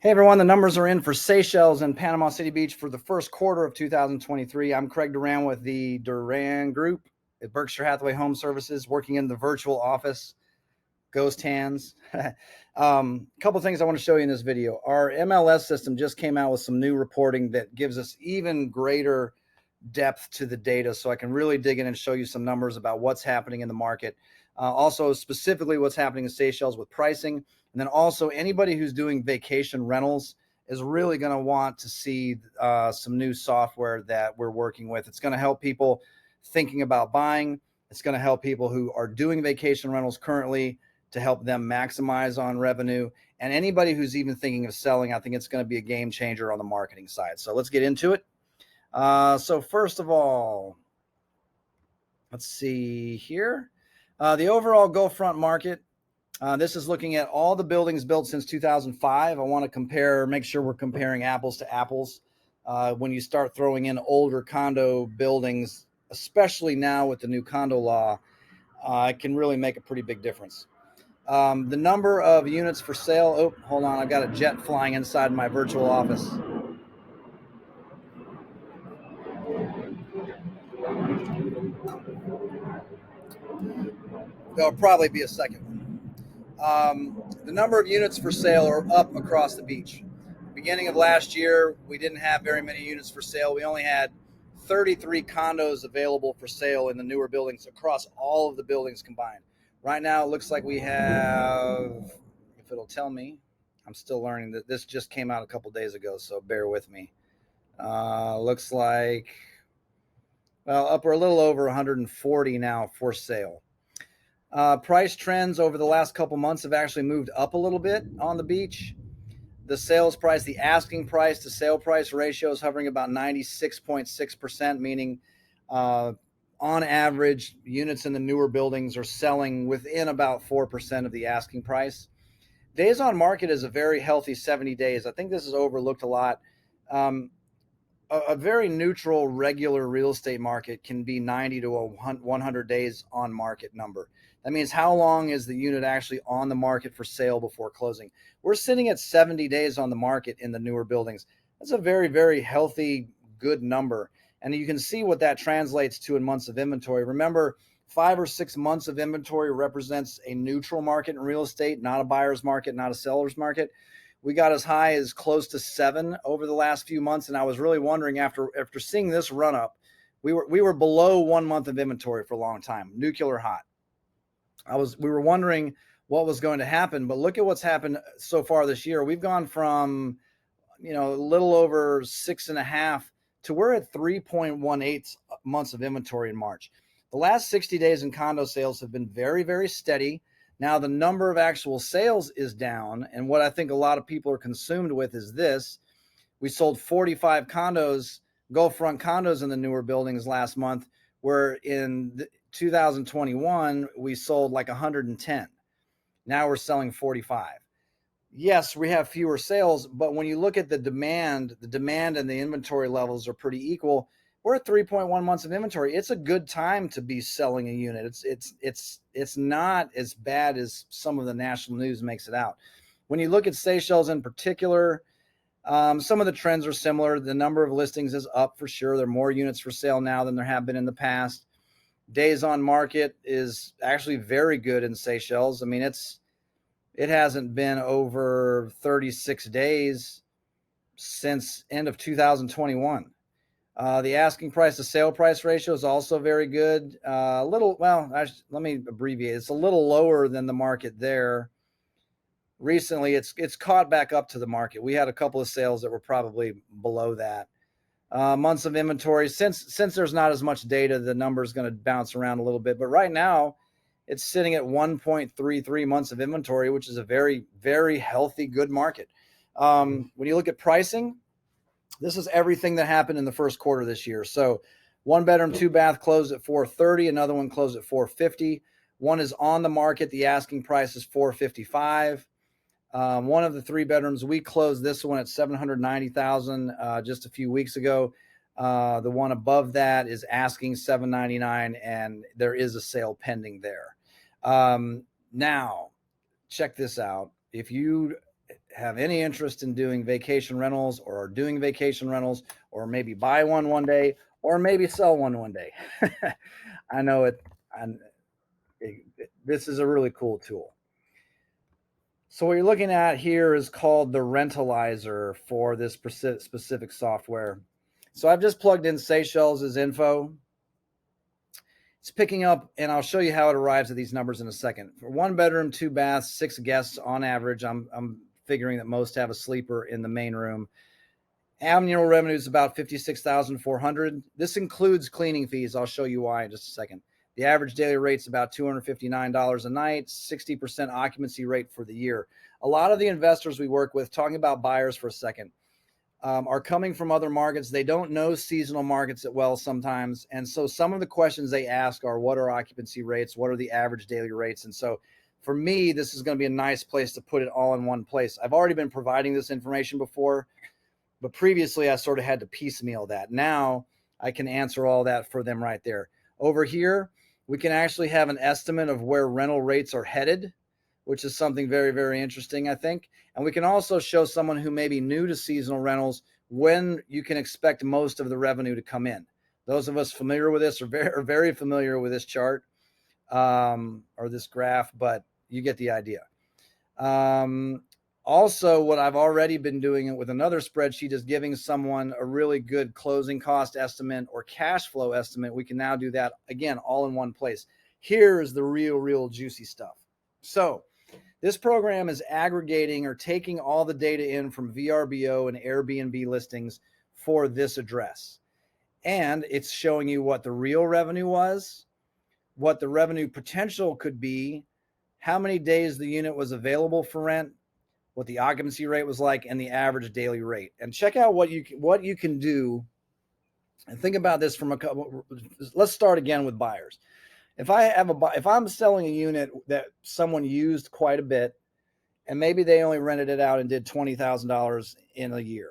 Hey everyone, the numbers are in for Seychelles and Panama City Beach for the first quarter of 2023. I'm Craig Duran with the Duran Group at Berkshire Hathaway Home Services, working in the virtual office. Ghost hands. Couple things I want to show you in this video. Our MLS system just came out with some new reporting that gives us even greater depth to the data, so I can really dig in and show you some numbers about what's happening in the market. Also, specifically what's happening in Seychelles with pricing. And then also anybody who's doing vacation rentals is really going to want to see some new software that we're working with. It's going to help people thinking about buying. It's going to help people who are doing vacation rentals currently to help them maximize on revenue. And anybody who's even thinking of selling, I think it's going to be a game changer on the marketing side. So let's get into it. So first of all, let's see here. The overall Gulf front market. This is looking at all the buildings built since 2005. I want to make sure we're comparing apples to apples. When you start throwing in older condo buildings, especially now with the new condo law, it can really make a pretty big difference. The number of units for sale. Oh, hold on. I've got a jet flying inside my virtual office. There'll probably be a second one. The number of units for sale are up across the beach. Beginning of last year, we didn't have very many units for sale. We only had 33 condos available for sale in the newer buildings across all of the buildings combined. Right now, it looks like we have, if it'll tell me, I'm still learning that this just came out a couple days ago, so bear with me. Looks like, well, we're a little over 140 now for sale. Price trends over the last couple months have actually moved up a little bit on the beach. The sales price, the asking price to sale price ratio is hovering about 96.6%, meaning on average, units in the newer buildings are selling within about 4% of the asking price. Days on market is a very healthy 70 days. I think this is overlooked a lot. A very neutral, regular real estate market can be 90 to 100 days on market number. That means how long is the unit actually on the market for sale before closing? We're sitting at 70 days on the market in the newer buildings. That's a very, very healthy, good number. And you can see what that translates to in months of inventory. Remember, 5 or 6 months of inventory represents a neutral market in real estate, not a buyer's market, not a seller's market. We got as high as close to 7 over the last few months. And I was really wondering after seeing this run up, we were below 1 month of inventory for a long time, nuclear hot. We were wondering what was going to happen, but look at what's happened so far this year. We've gone from, a little over 6.5 to we're at 3.18 months of inventory in March. The last 60 days in condo sales have been very, very steady. Now the number of actual sales is down. And what I think a lot of people are consumed with is this. We sold 45 condos, Gulf front condos in the newer buildings last month, where in 2021, we sold like 110. Now we're selling 45. Yes, we have fewer sales, but when you look at the demand and the inventory levels are pretty equal. We're at 3.1 months of inventory. It's a good time to be selling a unit. It's not as bad as some of the national news makes it out. When you look at Seychelles in particular, some of the trends are similar. The number of listings is up for sure. There are more units for sale now than there have been in the past. Days on market is actually very good in Seychelles. I mean, it hasn't been over 36 days since end of 2021. The asking price to sale price ratio is also very good. Let me abbreviate. It's a little lower than the market there. Recently, it's caught back up to the market. We had a couple of sales that were probably below that. Months of inventory. Since there's not as much data, the number is going to bounce around a little bit. But right now, it's sitting at 1.33 months of inventory, which is a very, very healthy, good market. When you look at pricing, this is everything that happened in the first quarter this year. So 1 bedroom, 2 bath closed at $430. Another one closed at $450. One is on the market. The asking price is $455. One of the 3 bedrooms, we closed this one at $790,000 just a few weeks ago. The one above that is asking $799, and there is a sale pending there. Now, check this out. If you have any interest in doing vacation rentals or are doing vacation rentals, or maybe buy one day, or maybe sell one day. I know this is a really cool tool. So what you're looking at here is called the Rentalizer for this specific software. So I've just plugged in Seychelles' info. It's picking up, and I'll show you how it arrives at these numbers in a second. For 1 bedroom, 2 baths, 6 guests on average, I'm figuring that most have a sleeper in the main room. Annual revenue is about $56,400. This includes cleaning fees. I'll show you why in just a second. The average daily rate is about $259 a night, 60% occupancy rate for the year. A lot of the investors we work with, talking about buyers for a second, are coming from other markets. They don't know seasonal markets that well sometimes. And so some of the questions they ask are, what are occupancy rates? What are the average daily rates? And so for me, this is going to be a nice place to put it all in one place. I've already been providing this information before, but previously I sort of had to piecemeal that. Now I can answer all that for them right there. Over here, we can actually have an estimate of where rental rates are headed, which is something very, very interesting, I think. And we can also show someone who may be new to seasonal rentals when you can expect most of the revenue to come in. Those of us familiar with this are very familiar with this chart or this graph, but you get the idea. Also, what I've already been doing with another spreadsheet is giving someone a really good closing cost estimate or cash flow estimate. We can now do that, again, all in one place. Here is the real juicy stuff. So this program is aggregating or taking all the data in from VRBO and Airbnb listings for this address. And it's showing you what the real revenue was, what the revenue potential could be, how many days the unit was available for rent, what the occupancy rate was like, and the average daily rate. And check out what you can do. And think about this from a couple. Let's start again with buyers. If I'm selling a unit that someone used quite a bit, and maybe they only rented it out and did $20,000 in a year.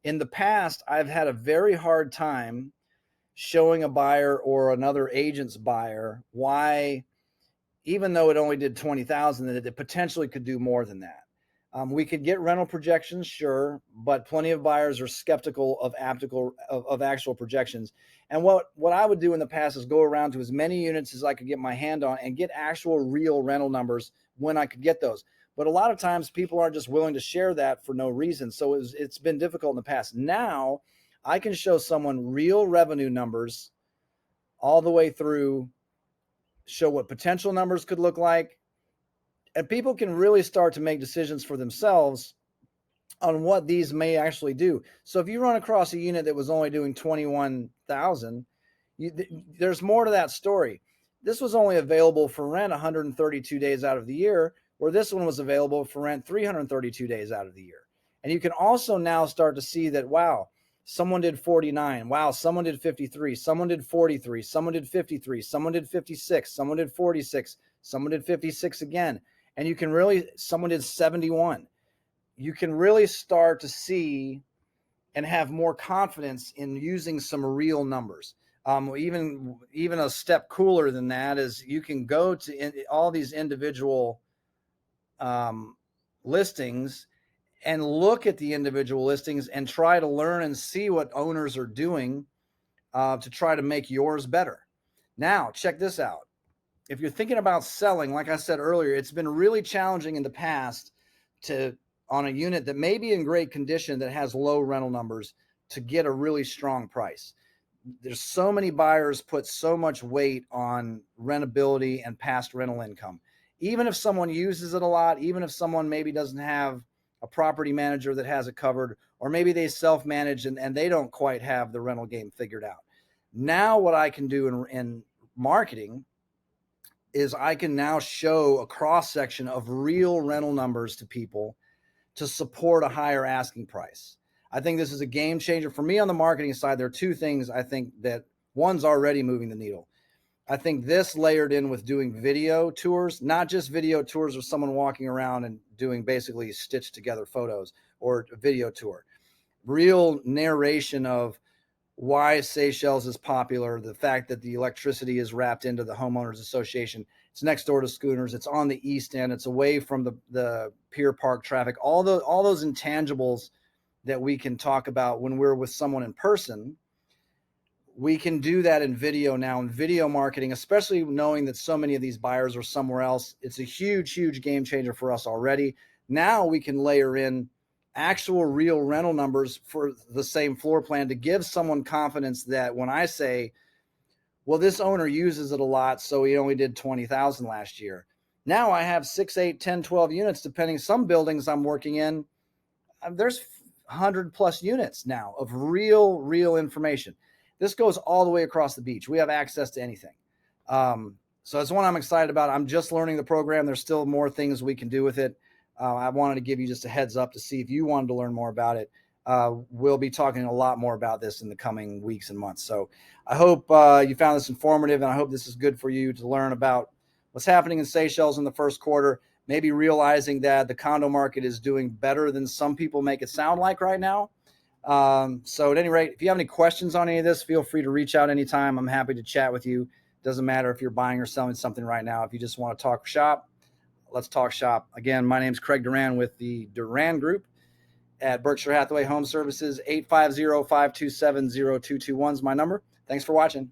In the past, I've had a very hard time showing a buyer or another agent's buyer why, even though it only did $20,000, that it potentially could do more than that. We could get rental projections, sure, but plenty of buyers are skeptical of actual projections. And what I would do in the past is go around to as many units as I could get my hand on and get actual real rental numbers when I could get those. But a lot of times people aren't just willing to share that for no reason. So it's been difficult in the past. Now I can show someone real revenue numbers all the way through, show what potential numbers could look like, and people can really start to make decisions for themselves on what these may actually do. So if you run across a unit that was only doing $21,000, there's more to that story. This was only available for rent 132 days out of the year, where this one was available for rent 332 days out of the year. And you can also now start to see that, wow, someone did 49. Wow, someone did 53. Someone did 43. Someone did 53. Someone did 56. Someone did 46. Someone did 56 again. And you can really, someone did 71. You can really start to see and have more confidence in using some real numbers. Even a step cooler than that is you can go to all these individual listings and look at the individual listings and try to learn and see what owners are doing to try to make yours better. Now, check this out. If you're thinking about selling, like I said earlier, it's been really challenging in the past on a unit that may be in great condition that has low rental numbers to get a really strong price. There's so many buyers put so much weight on rentability and past rental income. Even if someone uses it a lot, even if someone maybe doesn't have a property manager that has it covered, or maybe they self-manage and they don't quite have the rental game figured out. Now what I can do in marketing is I can now show a cross-section of real rental numbers to people to support a higher asking price. I think this is a game changer. For me on the marketing side, there are two things I think that one's already moving the needle. I think this layered in with doing video tours, not just video tours of someone walking around and doing basically stitched together photos or a video tour. Real narration of why Seychelles is popular, the fact that the electricity is wrapped into the homeowners association, It's next door to Schooners. It's on the east end. It's away from the Pier Park traffic. All those intangibles that we can talk about when we're with someone in person, we can do that in video now, in video marketing, especially knowing that so many of these buyers are somewhere else. It's a huge, huge game changer for us already. Now we can layer in actual real rental numbers for the same floor plan to give someone confidence that when I say, well, this owner uses it a lot, so he only did 20,000 last year. Now I have 6, 8, 10, 12 units, depending. Some buildings I'm working in, there's 100 plus units now of real information. This goes all the way across the beach. We have access to anything. So it's one I'm excited about. I'm just learning the program. There's still more things we can do with it. I wanted to give you just a heads up to see if you wanted to learn more about it. We'll be talking a lot more about this in the coming weeks and months. So I hope you found this informative, and I hope this is good for you to learn about what's happening in Seychelles in the first quarter, maybe realizing that the condo market is doing better than some people make it sound like right now. So at any rate, if you have any questions on any of this, feel free to reach out anytime. I'm happy to chat with you. Doesn't matter if you're buying or selling something right now. If you just want to talk shop, let's talk shop. Again, my name's Craig Duran with the Duran Group at Berkshire Hathaway Home Services. 850-527-0221 is my number. Thanks for watching.